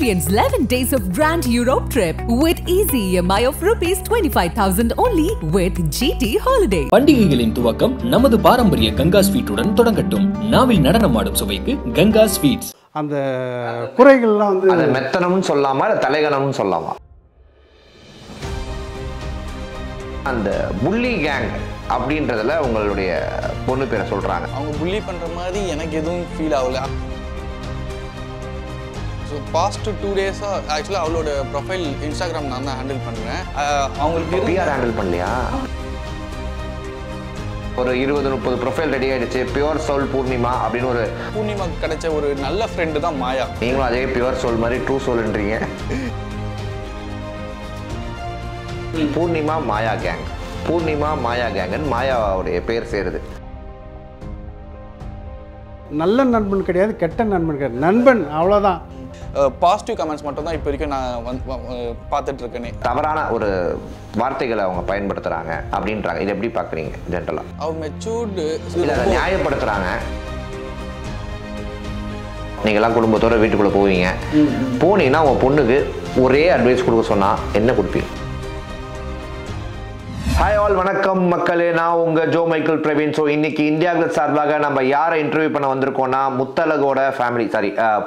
Experience 11 days of Grand Europe trip with easy EMI of rupees 25,000 only with GT Holiday. பண்டிகைகளின் துவக்கம் நமது பாரம்பரிய கங்கா ஸ்வீட்டுடன் தொடங்கட்டும். நாவில் நடனமாடும் சுவைக்கு கங்கா ஸ்வீட்ஸ். அந்த குறைகள்லாம் வந்து அது மெத்தனம்னு சொல்லாமா இல்ல தலைகணம்னு சொல்லாமா? அந்த புள்ளி கேங் அப்படின்றதுல உங்களுடைய பொண்ணு பேரை சொல்றாங்க. அவங்க புள்ளி பண்ற மாதிரி எனக்கு எதுவும் ஃபீல் ஆகல. ஸோ பாஸ்ட் 2 டேஸா ஆக்சுவலாக அவளோட ப்ரொஃபைல் இன்ஸ்டாகிராம் நான் தான் ஹேண்டில் பண்ணுறேன். அவங்களுக்கு பிஆர் ஹேண்டில் பண்ணலையா? ஒரு 20-30 ப்ரொஃபைல் ரெடி ஆயிடுச்சு. பியூர் சோல் பூர்ணிமா அப்படின்னு ஒரு பூர்ணிமா கிடைச்ச ஒரு நல்ல ஃப்ரெண்டு தான் மாயா. நீங்களும் அதே பியூர் சோல் மாதிரி ட்ரூ சோல்ன்றீங்க. பூர்ணிமா மாயா கேங், பூர்ணிமா மாயா கேங்கன்னு மாயாவுடைய பேர் சேருது. நல்ல நண்பன் கிடையாது, கெட்ட நண்பன் கிடையாது, நண்பன் அவ்வளோதான். பாசிட்டிவ் கமெண்ட்ஸ் மட்டும் தான் இப்போ வரைக்கும் நான் பார்த்துட்டு இருக்கேனே. தவறான ஒரு வார்த்தைகளை அவங்க பயன்படுத்துறாங்க அப்படின்றாங்க. இதை எப்படி பார்க்குறீங்க ஜென்ரலா? அவங்க மெச்சூர்டு இல்லை அதை நியாயப்படுத்துறாங்க. நீங்களாம் குடும்பத்தோட வீட்டுக்குள்ளே போவீங்க, போனீங்கன்னா உங்கள் பொண்ணுக்கு ஒரே அட்வைஸ் கொடுக்க சொன்னால் என்ன கொடுப்பீங்க? ஹாய் ஆல், வணக்கம் மக்களே, நான் உங்கள் ஜோ மைக்கேல் பிரவீன். ஸோ இன்னைக்கு இந்தியா கிளப் சார்பாக நம்ம யாரை இன்டர்வியூ பண்ண வந்திருக்கோம்னா முத்தழகோட ஃபேமிலி,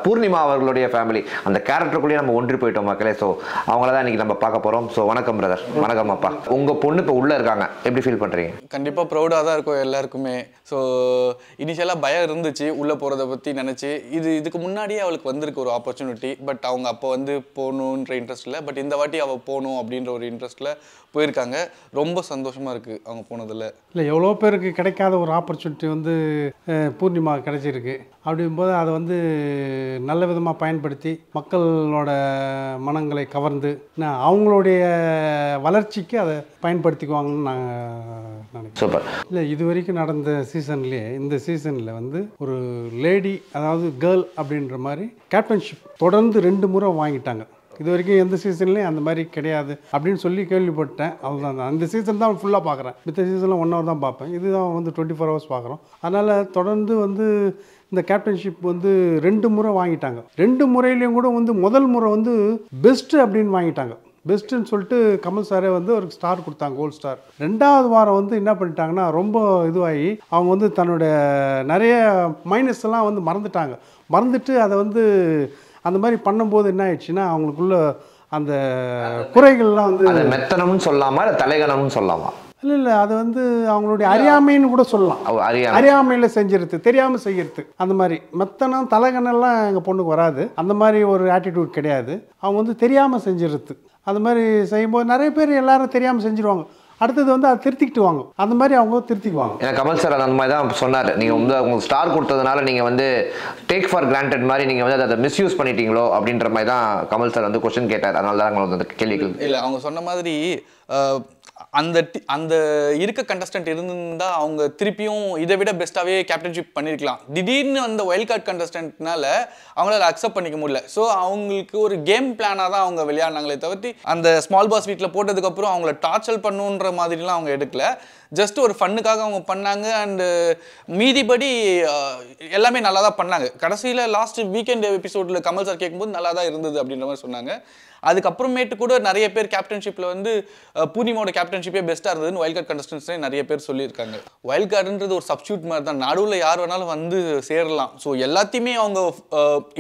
பூர்ணிமா அவர்களுடைய ஃபேமிலி. அந்த கேரக்டருக்குள்ளேயே நம்ம ஒன்றி போயிட்டோம் மக்களே. ஸோ அவங்கள தான் இன்னைக்கு நம்ம பார்க்க போகிறோம். ஸோ வணக்கம் பிரதர். வணக்கம் அப்பா. உங்கள் பொண்ணு இப்போ உள்ளே இருக்காங்க, எப்படி ஃபீல் பண்ணுறீங்க? கண்டிப்பாக ப்ரௌடாக தான் இருக்கும் எல்லாருக்குமே. ஸோ இனிஷியலாக பயம் இருந்துச்சு உள்ளே போகிறத பற்றி நினச்சி. இதுக்கு முன்னாடியே அவளுக்கு வந்திருக்கு ஒரு ஆப்பர்ச்சுனிட்டி. பட் அவங்க அப்போ வந்து போகணுன்ற இன்ட்ரெஸ்ட் இல்லை. பட் இந்த வாட்டி அவள் போகணும் அப்படின்ற ஒரு இன்ட்ரெஸ்ட்டில் போயிருக்காங்க. ரொம்ப சந்தோஷமாக இருக்குது அவங்க போனதில். இல்லை, எவ்வளோ பேருக்கு கிடைக்காத ஒரு ஆப்பர்ச்சுனிட்டி வந்து பூர்ணிமா கிடைச்சிருக்கு. அப்படிங்கும்போது அதை வந்து நல்ல விதமாக பயன்படுத்தி மக்களோட மனங்களை கவர்ந்து அவங்களுடைய வளர்ச்சிக்கு அதை பயன்படுத்திக்குவாங்கன்னு நான் நினைக்கிறேன். சூப்பர். இல்லை, இது வரைக்கும் நடந்த சீசன்லேயே இந்த சீசனில் வந்து ஒரு லேடி, அதாவது கேர்ள் அப்படின்ற மாதிரி கேப்டன்ஷிப் தொடர்ந்து 2 முறை வாங்கிட்டாங்க. இது வரைக்கும் எந்த சீசன்லேயும் அந்த மாதிரி கிடையாது அப்படின்னு சொல்லி கேள்விப்பட்டேன். அவ்வளோதான். அந்த சீசன் தான் ஃபுல்லாக பார்க்குறேன். மித்த சீசனில் 1 hour தான் பார்ப்பேன். இதுதான் வந்து 24 hours பார்க்குறோம். அதனால் தொடர்ந்து வந்து இந்த கேப்டன்ஷிப் வந்து 2 முறை வாங்கிட்டாங்க. 2 முறையிலையும் கூட வந்து முதல் முறை வந்து பெஸ்ட்டு அப்படின்னு வாங்கிட்டாங்க. பெஸ்ட்டுன்னு சொல்லிட்டு கமல் சாரே வந்து ஒரு ஸ்டார் கொடுத்தாங்க, கோல்ட் ஸ்டார். 2வது வாரம் வந்து என்ன பண்ணிட்டாங்கன்னா ரொம்ப இதுவாகி அவங்க வந்து தன்னோட நிறைய மைனஸ் எல்லாம் வந்து மறந்துட்டு அதை வந்து அந்த மாதிரி பண்ணும்போது என்ன ஆயிடுச்சுன்னா அவங்களுக்குள்ள அந்த குறைகள்லாம் வந்து அது மெத்தனம்னு சொல்லாமா இல்லை தலைகணம்னு சொல்லாமா? இல்லை, அது வந்து அவங்களுடைய அறியாமைன்னு கூட சொல்லலாம். அறியாமையில் செஞ்சிருது, தெரியாமல் செய்யறது. அந்த மாதிரி மெத்தனம் தலைகணெல்லாம் எங்கள் பொண்ணுக்கு வராது. அந்த மாதிரி ஒரு ஆட்டிடியூட் கிடையாது. அவங்க வந்து தெரியாமல் செஞ்சிருது. அந்த மாதிரி செய்யும்போது நிறைய பேர் எல்லாரும் தெரியாமல் செஞ்சுருவாங்க. அடுத்தது வந்து அதை திருத்திக்கிட்டு வாங்க. அந்த மாதிரி அவங்க திருத்திக்குவாங்க. ஏன்னா கமல் சார் அந்த மாதிரி தான் சொன்னார். நீங்கள் வந்து உங்களுக்கு ஸ்டார் கொடுத்ததுனால நீங்கள் வந்து டேக் ஃபார் கிராண்டட் மாதிரி நீங்கள் வந்து அதை மிஸ்யூஸ் பண்ணிட்டீங்களோ அப்படின்ற மாதிரி தான் கமல் சார் வந்து கொஸ்டின் கேட்டார். அதனால தான் உங்களுக்கு வந்து கேள்விகள் இல்லை. அவங்க சொன்ன மாதிரி அந்த இருக்க கண்டஸ்டன்ட் இருந்திருந்தா அவங்க திருப்பியும் இதை விட பெஸ்ட்டாகவே கேப்டன்ஷிப் பண்ணியிருக்கலாம். திடீர்னு அந்த வைல்ட் கார்டு கண்டஸ்டன்ட்னால அவங்களால அக்செப்ட் பண்ணிக்க முடியல. ஸோ அவங்களுக்கு ஒரு கேம் பிளானாக தான் அவங்க விளையாடினாங்களே தவிர்த்து அந்த ஸ்மால் பாஸ் வீட்டில் போட்டதுக்கப்புறம் அவங்கள டார்ச்சர் பண்ணுன்ற மாதிரிலாம் அவங்க எடுக்கல. ஜஸ்ட் ஒரு ஃபன்னுக்காக அவங்க பண்ணாங்க. அண்டு மீதிபடி எல்லாமே நல்லா தான் பண்ணாங்க. கடைசியில் லாஸ்ட் வீக்கெண்ட் எபிசோடில் கமல் சார் கேட்கும்போது நல்லா தான் இருந்தது அப்படின்ற மாதிரி சொன்னாங்க. அதுக்கப்புறமேட்டு கூட நிறைய பேர் கேப்டன்ஷிப்பில் வந்து பூர்ணிமாவோட கேப்டன்ஷிப்பே பெஸ்ட்டாக இருந்ததுன்னு வைல்ட் கார்டு கண்டஸ்டன்ஸ்லேயே நிறைய பேர் சொல்லியிருக்காங்க. வைல்ட் கார்டுன்றது ஒரு சப்ஸ்டியூட் மாதிரி தான், நடுவில் யார் வேணாலும் வந்து சேரலாம். ஸோ எல்லாத்தையுமே அவங்க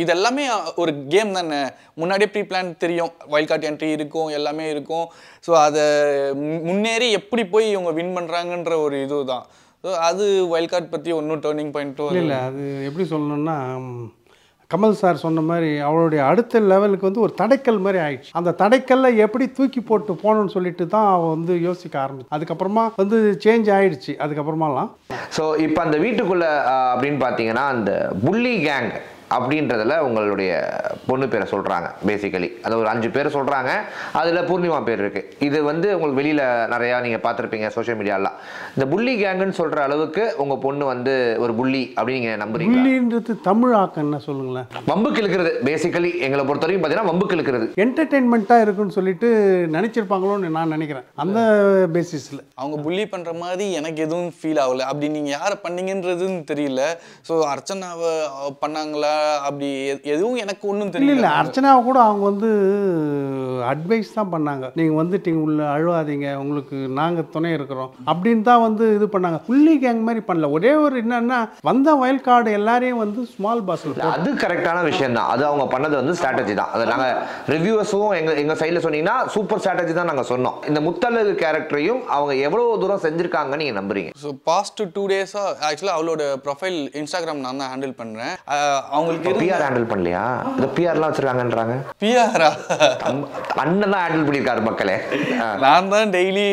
இதெல்லாமே ஒரு கேம் தானே, முன்னாடியே ப்ரீ பிளான் தெரியும், வைல்ட் கார்டு என்ட்ரி இருக்கும், எல்லாமே இருக்கும். ஸோ அதை முன்னேறி எப்படி போய் இவங்க வின் பண்ணுறாங்கன்ற ஒரு இது தான். ஸோ அது வைல்ட் கார்டு பற்றி ஒன்றும் டேர்னிங் பாயிண்ட்டும் இல்லை. அது எப்படி சொல்லணும்னா கமல் சார் சொன்ன மாதிரி அவளுடைய அடுத்த லெவலுக்கு வந்து ஒரு தடைக்கல் மாதிரி ஆயிடுச்சு. அந்த தடைக்கல்ல எப்படி தூக்கி போட்டு போகணும்னு சொல்லிட்டு தான் அவள் வந்து யோசிக்க ஆரம்பிச்சு. அதுக்கப்புறமா வந்து சேஞ்ச் ஆயிடுச்சு அதுக்கப்புறமாலாம். ஸோ இப்போ அந்த வீட்டுக்குள்ளே அப்படின்னு பார்த்தீங்கன்னா அந்த புள்ளி கேங் அப்படின்றதுல உங்களுடைய பொண்ணு பேரை சொல்கிறாங்க. பேசிக்கலி அது ஒரு 5 பேர் சொல்கிறாங்க. அதில் பூர்ணிமா பேர் இருக்குது. இது வந்து உங்களுக்கு வெளியில் நிறையா நீங்கள் பார்த்துருப்பீங்க சோஷியல் மீடியாலாம். இந்த புள்ளி கேங்குன்னு சொல்கிற அளவுக்கு உங்கள் பொண்ணு வந்து ஒரு புள்ளி அப்படின்னு நீங்கள் நம்புறீங்க? புள்ளின்றது தமிழ் ஆக்கம் என்ன சொல்லுங்களேன்? வம்புக்கு இழுக்கிறது. பேசிக்கலி எங்களை பொறுத்த வரைக்கும் பார்த்தீங்கன்னா வம்புக்கு இழுக்கிறது. என்டர்டெயின்மெண்ட்டாக இருக்குன்னு சொல்லிட்டு நினச்சிருப்பாங்களோன்னு நான் நினைக்கிறேன். அந்த பேசிஸில் அவங்க புள்ளி பண்ணுற மாதிரி எனக்கு எதுவும் ஃபீல் ஆகலை. அப்படி நீங்கள் யாரை பண்ணீங்கன்றதுன்னு தெரியல. ஸோ அர்ச்சனாவை பண்ணாங்களா அப்படி எதுவும் எனக்கு ஒன்றும் இல்லை தெரியல. இல்லை அர்ச்சனாவை கூட அவங்க வந்து அட்வைஸ் தான் பண்ணாங்க. நீங்கள் வந்துட்டீங்க உள்ள அழுவாதீங்க, உங்களுக்கு நாங்கள் துணை இருக்கிறோம் அப்படின்னு தான் வந்து இது பண்ணாங்க. புள்ளி கேங் மாதிரி பண்ணல. ஒரே ஒரு என்னன்னா வந்த வயல் கார்டு எல்லாரையும் வந்து ஸ்மால் பாஸில் அது கரெக்டான விஷயம் தான். அது அவங்க பண்ணது வந்து ஸ்ட்ராட்டஜி தான். அது நாங்கள் ரிவ்யூவர்ஸும் எங்கள் சைடில் சொன்னீங்கன்னா சூப்பர் ஸ்ட்ராட்டஜி தான் நாங்கள் சொன்னோம். இந்த முத்தழகு கேரக்டரையும் அவங்க எவ்வளோ தூரம் செஞ்சுருக்காங்கன்னு நீங்கள் நம்புறீங்க? ஸோ பாஸ்ட் 2 டேஸாக ஆக்சுவலாக அவளோட ப்ரொஃபைல் இன்ஸ்டாகிராம் நான் தான் ஹேண்டில் பண்ணுறேன். அவங்களுக்கு பிஆர் ஹேண்டில் பண்ணலையா? இந்த பிஆர்லாம் வச்சிருக்காங்கன்றாங்க. பிஆரா? அண்ணன் தான் ஹேண்டில் பண்ணியிருக்காரு மக்களே. நான் தான் டெய்லி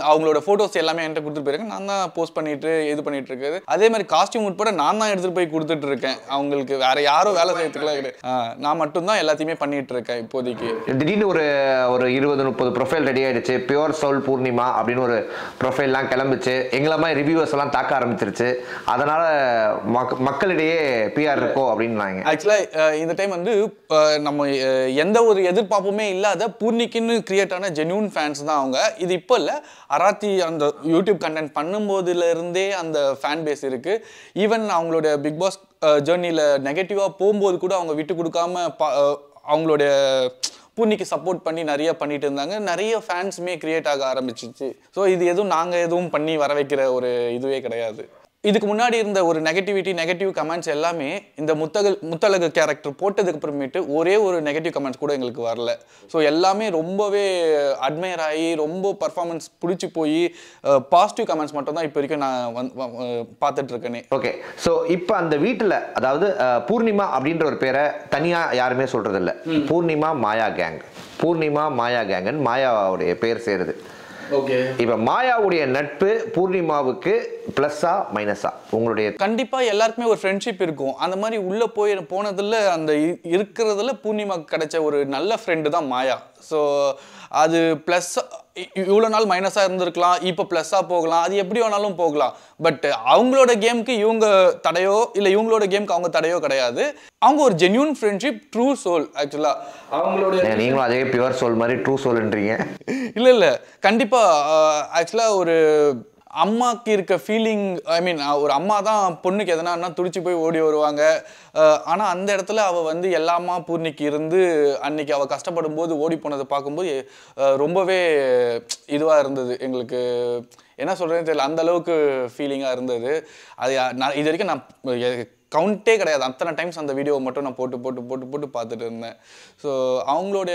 அவங்களோட ஃபோட்டோஸ் எல்லாமே என்கிட்ட கொடுத்துட்டு போயிருக்கேன். நான் தான் போஸ்ட் பண்ணிட்டு இது பண்ணிட்டு இருக்குது. அதே மாதிரி காஸ்டியூம் உட்பட நான் தான் எடுத்துகிட்டு போய் கொடுத்துட்டு இருக்கேன். அவங்களுக்கு வேற யாரும் வேலை செய்யறதுக்குலாம் கிடையாது. நான் மட்டும்தான் எல்லாத்தையுமே பண்ணிட்டு இருக்கேன் இப்போதைக்கு. திடீர்னு ஒரு 20-30 ப்ரொஃபைல் ரெடி ஆயிடுச்சு. பியூர் சோல் பூர்ணிமா அப்படின்னு ஒரு ப்ரொஃபைல்லாம் கிளம்பிச்சு. எங்களை மாதிரி ரிவ்யூவர்ஸ் எல்லாம் தாக்க ஆரம்பிச்சிருச்சு. அதனால மக்களிடையே பிஆர் இருக்கோ அப்படின்னு. ஆக்சுவலாக இந்த டைம் வந்து நம்ம எந்த ஒரு எதிர்பார்ப்புமே இல்லாத பூர்ணிக்குன்னு கிரியேட் ஆன ஜென்யூன் ஃபேன்ஸ் தான் அவங்க. இது இப்போ இல்லை, அராத்தி அந்த யூடியூப் கண்டென்ட் பண்ணும்போதுல இருந்தே அந்த ஃபேன் பேஸ் இருக்கு. ஈவன் அவங்களோட பிக் பாஸ் ஜேர்னியில் நெகட்டிவாக போகும்போது கூட அவங்க விட்டு கொடுக்காம அவங்களோட பூர்ணிக்கு சப்போர்ட் பண்ணி நிறைய பண்ணிட்டு இருந்தாங்க. நிறைய ஃபேன்ஸுமே கிரியேட் ஆக ஆரம்பிச்சிச்சு. ஸோ இது எதுவும் நாங்கள் எதுவும் பண்ணி வர வைக்கிற ஒரு இதுவே கிடையாது. இதுக்கு முன்னாடி இருந்த ஒரு நெகட்டிவ் கமெண்ட்ஸ் எல்லாமே இந்த முத்தழகு கேரக்டர் போட்டதுக்கு அப்புறமேட்டு ஒரே ஒரு நெகட்டிவ் கமெண்ட்ஸ் கூட எங்களுக்கு வரல. ஸோ எல்லாமே ரொம்பவே அட்மையர் ஆகி ரொம்ப பர்ஃபார்மன்ஸ் பிடிச்சி போய் பாசிட்டிவ் கமெண்ட்ஸ் மட்டும் தான் இப்போ வரைக்கும் நான் பார்த்துட்டு இருக்கேனே. ஓகே, ஸோ இப்போ அந்த வீட்டில் அதாவது பூர்ணிமா அப்படின்ற ஒரு பேரை தனியாக யாருமே சொல்றது இல்லை. பூர்ணிமா மாயா கேங்குன்னு மாயாவுடைய பேர் சேருது. ஓகே, இப்போ மாயாவுடைய நட்பு பூர்ணிமாவுக்கு பிளஸ்ஸா மைனஸா? உங்களுடைய கண்டிப்பா எல்லாருக்குமே ஒரு ஃப்ரெண்ட்ஷிப் இருக்கும். அந்த மாதிரி உள்ள போனதுல அந்த இருக்கிறதுல பூர்ணிமாவுக்கு கிடைச்ச ஒரு நல்ல ஃப்ரெண்டு தான் மாயா. ஸோ அது ப்ளஸ் இவ்வளோ நாள் மைனஸாக இருந்திருக்கலாம், இப்போ ப்ளஸ்ஸாக போகலாம், அது எப்படி வேணாலும் போகலாம். பட் அவங்களோட கேமுக்கு இவங்க தடையோ இல்லை இவங்களோட கேமுக்கு அவங்க தடையோ கிடையாது. அவங்க ஒரு ஜென்யூன் ஃப்ரெண்ட்ஷிப், ட்ரூ சோல். ஆக்சுவலாக அவங்களோட நீங்களும் அதே பியூர் சோல் மாதிரி ட்ரூ சோல்ன்றீங்க. இல்லை கண்டிப்பாக ஆக்சுவலாக ஒரு அம்மாவுக்கு இருக்க ஃபீலிங், ஐ மீன் ஒரு அம்மா தான் பொண்ணுக்கு எதனா துடிச்சு போய் ஓடி வருவாங்க. ஆனால் அந்த இடத்துல அவள் வந்து எல்லாமா பூர்ணிக்கு இருந்து அன்னைக்கு அவள் கஷ்டப்படும் போது ஓடி போனதை பார்க்கும்போது ரொம்பவே இதுவாக இருந்தது. எங்களுக்கு என்ன சொல்கிறேன்னு தெரியல, அந்த அளவுக்கு ஃபீலிங்காக இருந்தது. அது நான் இது வரைக்கும் நான் கவுண்டே கிடையாது, அத்தனை டைம்ஸ் அந்த வீடியோவை மட்டும் நான் போட்டு பார்த்துட்டு இருந்தேன். ஸோ அவங்களோட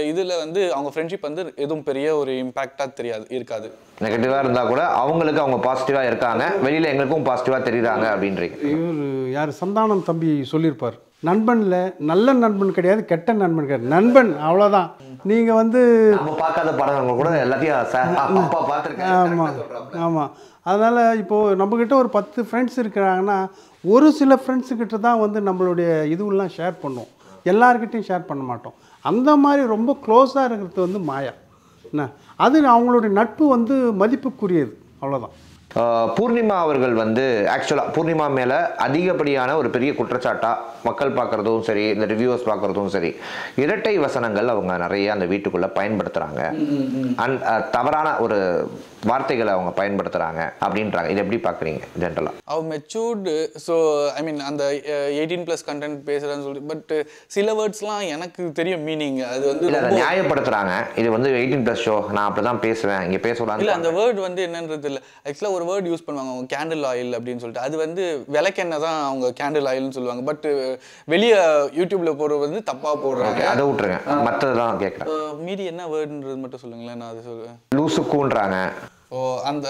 இதில் வந்து அவங்க ஃப்ரெண்ட்ஷிப் வந்து எதுவும் பெரிய ஒரு இம்பேக்டாக இருக்காது. நெகட்டிவாக இருந்தால் கூட அவங்களுக்கு அவங்க பாசிட்டிவாக இருக்காங்க, வெளியில் எங்களுக்கும் பாசிட்டிவாக தெரியுறாங்க அப்படின்றீங்க. இவர் யார் சந்தானம் தம்பி சொல்லியிருப்பார், நண்பனில் நல்ல நண்பன் கிடையாது, கெட்ட நண்பன் கிடையாது, நண்பன் அவ்வளோதான். நீங்கள் வந்து நம்ம பார்க்காத படங்கள் கூட எல்லாத்தையும் பார்த்துருக்கேன். ஆமாம். அதனால் இப்போது நம்மக்கிட்ட ஒரு 10 ஃப்ரெண்ட்ஸ் இருக்கிறாங்கன்னா ஒரு சில ஃப்ரெண்ட்ஸுக்கிட்ட தான் வந்து நம்மளுடைய இதுவெல்லாம் ஷேர் பண்ணுவோம், எல்லாருக்கிட்டையும் ஷேர் பண்ண மாட்டோம். அந்த மாதிரி ரொம்ப க்ளோஸாக இருக்கிறது வந்து மாயா. என்ன அது அவங்களுடைய நட்பு வந்து மதிப்புக்குரியது, அவ்வளோதான். பூர்ணிமா அவர்கள் வந்து ஆக்சுவலாக பூர்ணிமா மேலே அதிகப்படியான ஒரு பெரிய குற்றச்சாட்டாக மக்கள் பார்க்குறதும் சரி, இந்த ரிவ்யூவர்ஸ் பார்க்குறதும் சரி, இரட்டை வசனங்கள் அவங்க நிறைய அந்த வீட்டுக்குள்ளே பயன்படுத்துகிறாங்க. தவறான ஒரு வார்த்தைகளை அவங்க பயன்படுத்துகிறாங்க அப்படின்றாங்க. இது எப்படி பார்க்குறீங்க ஜென்ரலாக? அவ மெச்சூர்டு, ஸோ ஐ மீன் அந்த 18+ கண்டென்ட் பேசுகிறேன்னு சொல்லி, பட் சில வேர்ட்ஸ்லாம் எனக்கு தெரியும் மீனிங். அது வந்து அதை நியாயப்படுத்துகிறாங்க. இது வந்து 18+ ஷோ, நான் அப்படி தான் பேசுவேன், இங்கே பேசக்கூடாது. இல்லை, அந்த வேர்டு வந்து என்னன்றது இல்லை. ஆக்சுவலாக ஒரு வேர்டு யூஸ் பண்ணுவாங்க அவங்க, கேண்டில் ஆயில் அப்படின்னு சொல்லிட்டு. அது வந்து விளக்கெண்ணெய் தான் அவங்க கேண்டில் ஆயில்னு சொல்லுவாங்க. பட் வெளியே யூடியூப்ல போடுறது வந்து தப்பாக போடுறாங்க. அதை விட்டுருங்க, மற்றதான் கேட்குறேன். மீதி என்ன வேர்டுன்றது மட்டும் சொல்லுங்களேன், நான் அது சொல்லுவேன். லூசுக்குன்றாங்க. ஓ,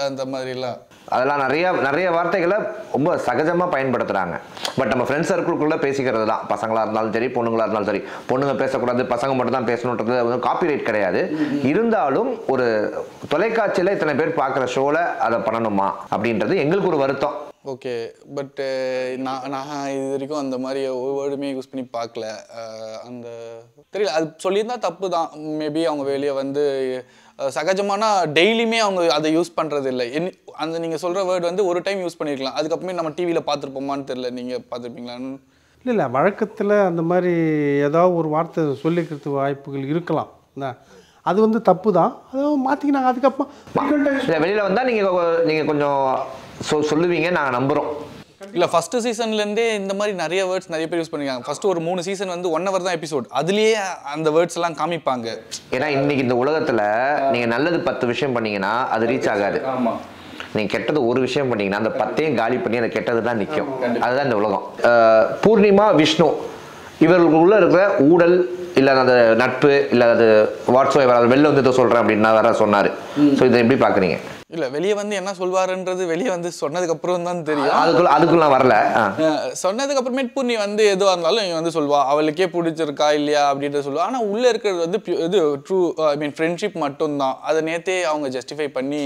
அந்த மாதிரிலாம் அதெல்லாம் நிறைய வார்த்தைகளை ரொம்ப சகஜமாக பயன்படுத்துகிறாங்க. பட் நம்ம ஃப்ரெண்ட்ஸ் சர்க்கிள்குள்ளே பேசிக்கிறது தான், பசங்களாக இருந்தாலும் சரி பொண்ணுங்களாக இருந்தாலும் சரி. பொண்ணுங்க பேசக்கூடாது, பசங்க மட்டும் தான் பேசணுன்றது வந்து காப்பிரைட் கிடையாது. இருந்தாலும் ஒரு தொலைக்காட்சியில் இத்தனை பேர் பார்க்குற ஷோவில் அதை பண்ணணுமா அப்படின்றது எங்களுக்கு ஒரு வருத்தம். ஓகே, பட் நான் இது வரைக்கும் அந்த மாதிரி ஒரு வேர்டுமே யூஸ் பண்ணி பார்க்கல. அந்த தெரியல, அது சொல்லியிருந்தா தப்பு தான். மேபி அவங்க வெளியே வந்து சகஜமான டெய்லியுமே அவங்க அதை யூஸ் பண்ணுறது இல்லை. அந்த நீங்கள் சொல்கிற வேர்டு வந்து ஒரு டைம் யூஸ் பண்ணியிருக்கலாம், அதுக்கப்புறமே நம்ம டிவியில் பார்த்துருப்போமான்னு தெரியல. நீங்கள் பார்த்துருப்பீங்களான்னு? இல்லை வழக்கத்தில் அந்த மாதிரி ஏதாவது ஒரு வார்த்தை சொல்லிக்கிறதுக்கு வாய்ப்புகள் இருக்கலாம். அது வந்து தப்பு தான், அதை மாற்றிக்கினாங்க. அதுக்கப்புறம் வெளியில் வந்தால் நீங்கள் கொஞ்சம் சொல்லுவீங்க, நாங்கள் நம்புகிறோம். இல்லை ஃபர்ஸ்ட் சீசன்லேருந்தே இந்த மாதிரி நிறைய வேர்ட்ஸ் நிறைய பேர் யூஸ் பண்ணிருக்காங்க. ஃபர்ஸ்ட் ஒரு 3 சீசன் வந்து 1 hour தான் எபிசோட், அதுலேயே அந்த வேர்ட்ஸ் எல்லாம் காமிப்பாங்க. ஏன்னா இன்னைக்கு இந்த உலகத்தில் நீங்கள் நல்லது 10 விஷயம் பண்ணீங்கன்னா அது ரீச் ஆகாது. நீங்கள் கெட்டது ஒரு விஷயம் பண்ணீங்கன்னா அந்த 10ஐயும் காலி பண்ணி அந்த கெட்டது தான் நிற்கும். அதுதான் இந்த உலகம். பூர்ணிமா, விஷ்ணு இவர்களுக்குள்ள இருக்கிற ஊழல் இல்லை அந்த நட்பு இல்லை அது வாட்ஸ்அப் வெளில வந்து சொல்கிறேன் அப்படின்னா வேற சொன்னார். ஸோ இதை எப்படி பார்க்குறீங்க? இல்லை வெளியே வந்து என்ன சொல்வாருன்றது வெளியே வந்து சொன்னதுக்கு அப்புறம் தான் தெரியும். அதுக்குள்ள வரல. சொன்னதுக்கு அப்புறமேட்டு பூர்ணி வந்து எதுவாக இருந்தாலும் இவங்க வந்து சொல்வா, அவளுக்கே பிடிச்சிருக்கா இல்லையா அப்படின்றத சொல்லுவா. ஆனால் உள்ளே இருக்கிறது வந்து இது ட்ரூ ஃப்ரெண்ட்ஷிப் மட்டும்தான். அதை நேற்றே அவங்க ஜஸ்டிஃபை பண்ணி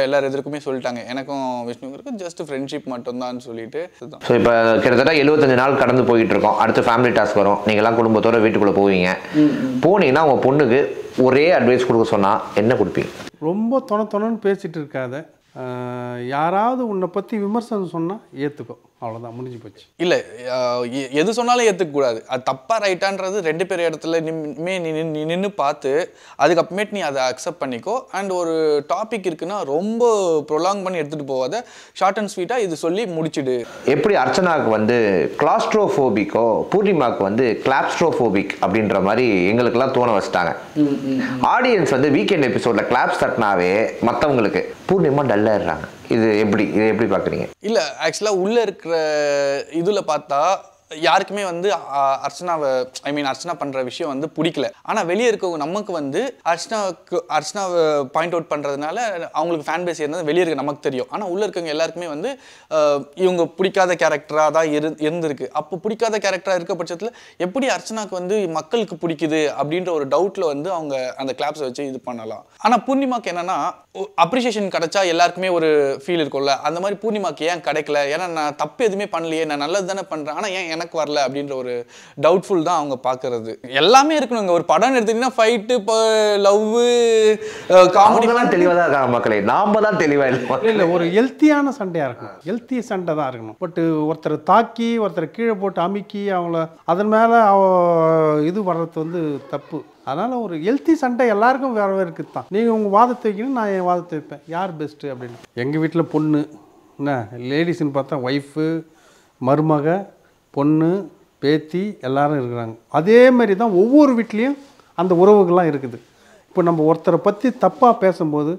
எல்லார் எதிர்க்குமே சொல்லிட்டாங்க, எனக்கும் விஷ்ணுக்கும் ஜஸ்ட் ஃப்ரெண்ட்ஷிப் மட்டும்தான் சொல்லிட்டு. ஸோ இப்போ கிட்டத்தட்ட 75 நாள் கடந்து போயிட்டு இருக்கோம். அடுத்து ஃபேமிலி டாஸ்க் வரும். நீங்கள்லாம் குடும்பத்தோட வீட்டுக்குள்ளே போவீங்க. போனீங்கன்னா உங்கள் பொண்ணுக்கு ஒரே அட்வைஸ் கொடுக்க சொன்னால் என்ன கொடுப்பீங்க? ரொம்ப தொணன்னு பேசிகிட்டு இருக்காத, யாராவது உன்னை பற்றி விமர்சனம் சொன்னால் ஏற்றுக்கோ, அவ்வளோதான், முடிஞ்சு போச்சு. இல்லை எது சொன்னாலும் ஏற்றுக்கக்கூடாது. அது தப்பாக ரைட்டான்றது 2 பேர் இடத்துல நின்று பார்த்து அதுக்கப்புறமேட்டு நீ அதை அக்செப்ட் பண்ணிக்கோ. அண்ட் ஒரு டாபிக் இருக்குன்னா ரொம்ப ப்ரொலாங் பண்ணி எடுத்துகிட்டு போகாத, ஷார்ட் அண்ட் ஸ்வீட்டாக இது சொல்லி முடிச்சுடு. எப்படி அர்ச்சனாவுக்கு வந்து கிளாஸ்ட்ரோஃபோபிக்கோ பூர்ணிமாவுக்கு வந்து கிளாப்ஸ்ட்ரோஃபோபிக் அப்படின்ற மாதிரி எங்களுக்கெல்லாம் தோண வச்சுட்டாங்க. ஆடியன்ஸ் வந்து வீக்கெண்ட் எபிசோடில் கிளாப்ஸ் தட்டினாவே மற்றவங்களுக்கு பூர்ணிமா டல்லாயிடுறாங்க. இதை எப்படி பார்க்குறீங்க? இல்லை ஆக்சுவலாக உள்ளே இருக்கிற இதில் பார்த்தா யாருக்குமே வந்து அர்ச்சனா பண்ணுற விஷயம் வந்து பிடிக்கல. ஆனால் வெளியே இருக்கவங்க நமக்கு வந்து அர்ச்சனாவை பாயிண்ட் அவுட் பண்ணுறதுனால அவங்களுக்கு ஃபேன் பேஸ் இருந்தது வெளியே இருக்க நமக்கு தெரியும். ஆனால் உள்ளே இருக்கவங்க எல்லாருக்குமே வந்து இவங்க பிடிக்காத கேரக்டராக தான் இருந்திருக்கு. அப்போ பிடிக்காத கேரக்டராக இருக்க பட்சத்தில் எப்படி அர்ச்சனாவுக்கு வந்து மக்களுக்கு பிடிக்குது அப்படின்ற ஒரு டவுட்டில் வந்து அவங்க அந்த கிளாப்ஸை வச்சு இது பண்ணலாம். ஆனால் பூர்ணிமாக்கு என்னென்னா அப்ரிசியேஷன் கிடைச்சா எல்லாருக்குமே ஒரு ஃபீல் இருக்கும்ல, அந்த மாதிரி பூர்ணிமாக்கு ஏன் கிடைக்கல? ஏன்னா நான் தப்பு எதுவுமே பண்ணலையே, நான் நல்லது தானே பண்ணுறேன், ஆனால் ஏன் எனக்கு வரல அப்படின்ற ஒரு டவுட்ஃபுல் தான் அவங்க பார்க்கறது. எல்லாமே இருக்கணுங்க. ஒரு படம் எடுத்தீங்கன்னா ஃபைட்டு, லவ், காமெடிலாம் தெளிவாக தான் இருக்காங்க மக்களே. நாம தான் தெளிவாக இல்லை, ஒரு ஹெல்த்தியான சண்டையாக இருக்கணும். ஹெல்த்தி சண்டை தான் இருக்கணும். பட் ஒருத்தர் தாக்கி ஒருத்தர் கீழே போட்டு அமுக்கி அவங்கள அதன் மேலே இது வர்றது வந்து தப்பு. அதனால் ஒரு ஹெல்த்தி சண்டை எல்லாருக்கும் வேறு வேறு இருக்குது தான். நீங்கள் உங்கள் வாதத்தை வைக்கணும், நான் என் வாதத்தை வைப்பேன். யார் பெஸ்ட்டு அப்படின்னு. எங்கள் வீட்டில் பொண்ணு என்ன லேடிஸ்ன்னு பார்த்தா ஒய்ஃபு, மருமக, பொண்ணு, பேத்தி எல்லாரும் இருக்கிறாங்க. அதே மாதிரி தான் ஒவ்வொரு வீட்லேயும் அந்த உறவுகள்லாம் இருக்குது. இப்போ நம்ம ஒருத்தரை பற்றி தப்பாக பேசும்போது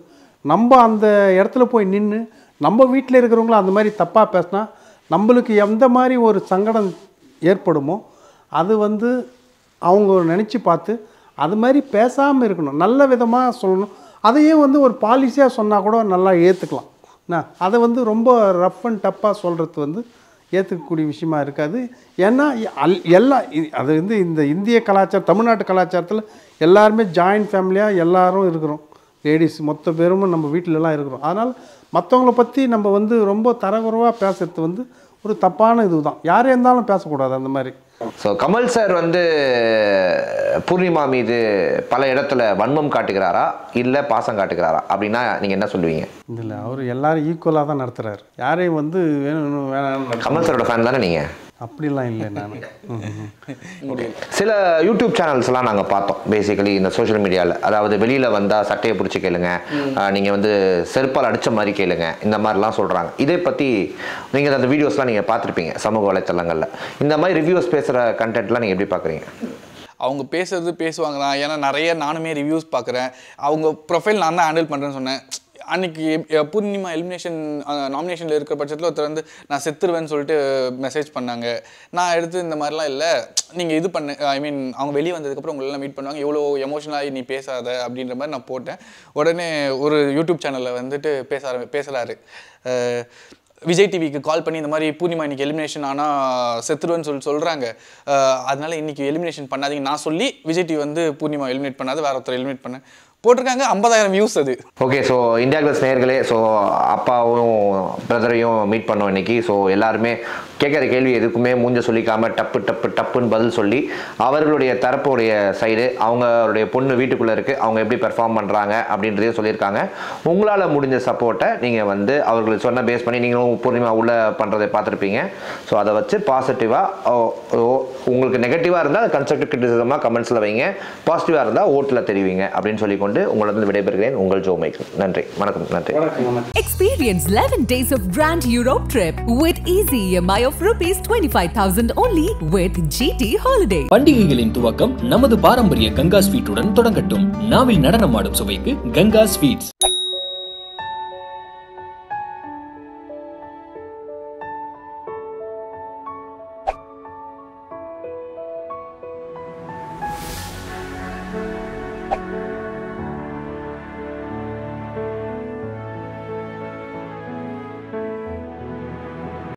நம்ம அந்த இடத்துல போய் நின்று நம்ம வீட்டில் இருக்கிறவங்கள அந்த மாதிரி தப்பாக பேசினா நம்மளுக்கு எந்த மாதிரி ஒரு சங்கடம் ஏற்படுமோ அது வந்து அவங்க நினச்சி பார்த்து அது மாதிரி பேசாமல் இருக்கணும். நல்ல விதமாக சொல்லணும். அதையும் வந்து ஒரு பாலிசியாக சொன்னால் கூட நல்லா ஏற்றுக்கலாம். அதை வந்து ரொம்ப ரஃப் அண்ட் டப்பாக சொல்கிறது வந்து ஏற்றுக்கக்கூடிய விஷயமா இருக்காது. ஏன்னா எல்லாம் அது வந்து இந்த இந்திய கலாச்சாரம், தமிழ்நாட்டு கலாச்சாரத்தில் எல்லாருமே ஜாயின்ட் ஃபேமிலியாக எல்லாரும் இருக்கிறோம். லேடிஸ் மொத்த பேரும் நம்ம வீட்டிலலாம் இருக்கிறோம். அதனால் மற்றவங்கள பற்றி நம்ம வந்து ரொம்ப தரக்குறைவாக பேசுறது வந்து ஒரு தப்பான இதுதான். யாரே இருந்தாலும் பேசக்கூடாது அந்த மாதிரி. ஸோ கமல் சார் வந்து பூர்ணிமா மீது பல இடத்துல வன்மம் காட்டுகிறாரா இல்லை பாசம் காட்டுகிறாரா அப்படின்னா நீங்கள் என்ன சொல்லுவீங்க? இல்லை, அவர் எல்லாரும் ஈக்குவலாக தான் நடத்துகிறார். யாரையும் வந்து வேணும் கமல் சாரோட ஃபேன் தானே நீங்கள்? அப்படிலாம் இல்லை. நான் சில யூடியூப் சேனல்ஸ்லாம் நாங்கள் பார்த்தோம் பேசிக்கலி இந்த சோஷியல் மீடியாவில். அதாவது வெளியில் வந்தால் சட்டையை பிடிச்சி கேளுங்க, நீங்கள் வந்து செருப்பால் அடித்த மாதிரி கேளுங்க, இந்த மாதிரிலாம் சொல்கிறாங்க. இதை பற்றி நீங்கள் அந்த வீடியோஸ்லாம் நீங்கள் பார்த்துருப்பீங்க சமூக வலைத்தளங்களில். இந்த மாதிரி ரிவ்யூஸ் பேசுகிற கண்டென்ட்லாம் நீங்கள் எப்படி பார்க்குறீங்க? அவங்க பேசுவாங்க தான். ஏன்னா நிறைய நானுமே ரிவ்யூஸ் பார்க்குறேன். அவங்க ப்ரொஃபைல் நான் தான் ஹேண்டில் பண்ணுறேன்னு சொன்னேன். அன்றைக்கி பூர்ணிமா எலிமினேஷன் நாமினேஷனில் இருக்கிற பட்சத்தில் ஒருத்தர் வந்து நான் செத்துருவேன்னு சொல்லிட்டு மெசேஜ் பண்ணாங்க. நான் எடுத்து இந்த மாதிரிலாம் இல்லை, நீங்கள் இது பண்ண அவங்க வெளியே வந்ததுக்கப்புறம் உங்களெல்லாம் மீட் பண்ணுவாங்க, எவ்வளோ எமோஷனலாகி நீ பேசாத அப்படின்ற மாதிரி நான் போட்டேன். உடனே ஒரு யூடியூப் சேனலில் வந்துட்டு பேசுகிறாரு. விஜய் டிவிக்கு கால் பண்ணி இந்த மாதிரி பூர்ணிமா இன்றைக்கி எலிமினேஷன் ஆனால் செத்துருவேன்னு சொல்கிறாங்க, அதனால் இன்றைக்கி எலிமினேஷன் பண்ணாதீங்க நான் சொல்லி விஜய் டிவி வந்து பூர்ணிமா எலிமினேட் பண்ணாது வேறு ஒருத்தர் எலிமினேட் பண்ணேன் போட்டிருக்காங்க. 50,000 வியூஸ் அது. ஓகே, ஸோ இந்தியா கிளாஸ் நேயர்களே, ஸோ அப்பாவும் பிரதரையும் மீட் பண்ணோம் இன்னைக்கு. ஸோ எல்லாருமே கேட்குற கேள்வி எதுக்குமே மூஞ்ச சொல்லிக்காம டப்புன்னு பதில் சொல்லி அவர்களுடைய தரப்புடைய சைடு அவங்களுடைய பொண்ணு வீட்டுக்குள்ளே இருக்குது, அவங்க எப்படி பெர்ஃபார்ம் பண்ணுறாங்க அப்படின்றதையும் சொல்லியிருக்காங்க. உங்களால் முடிஞ்ச சப்போர்ட்டை நீங்கள் வந்து அவர்களுக்கு சொன்ன பேஸ் பண்ணி நீங்களும் பூர்ணிமா உள்ள பண்ணுறதை பார்த்துருப்பீங்க. ஸோ அதை வச்சு பாசிட்டிவாக, உங்களுக்கு நெகட்டிவாக இருந்தால் கன்ஸ்ட்ரக்டிவ் கிரிட்டிசிசமாக கமெண்ட்ஸில் வைங்க, பாசிட்டிவாக இருந்தால் ஓட்டில் தெரிவிங்க அப்படின்னு சொல்லிக்கொண்டு உங்களிடம் விடைபெறுகிறேன். உங்கள் ஜோ மைக்கேல். நன்றி, வணக்கம். நன்றி. Experience 11 days of Grand Europe trip with easy EMI of rupees 25,000 only with GT Holiday. பண்டிகைகளின் துவக்கம் நமது பாரம்பரிய கங்கா ஸ்வீட்டுடன் தொடங்கட்டும். நாவில் நடனமாடும் சுவைக்கு கங்கா ஸ்வீட்ஸ்.